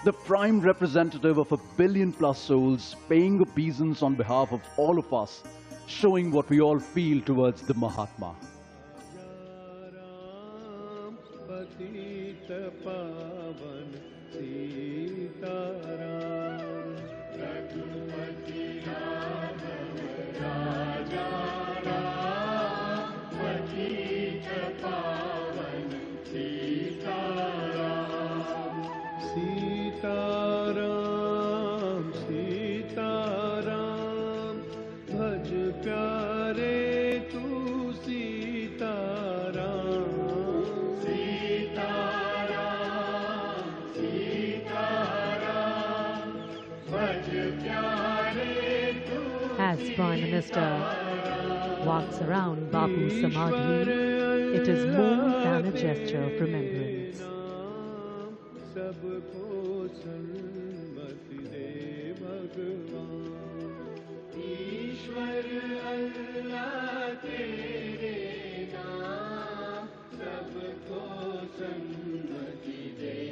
the prime representative of 1 billion+ souls, paying obeisance on behalf of all of us, showing what we all feel towards the Mahatma. Sitaram Sitaram भज प्यारे तू सीताराम सीताराम सीताराम भज प्यारे तू. As Prime Minister walks around Bapu Samadhi, it is more than a gesture of remembrance. सबको सन्मति दे भगवान. ईश्वर अल्लाह तेरे नाम सबको सन्मति दे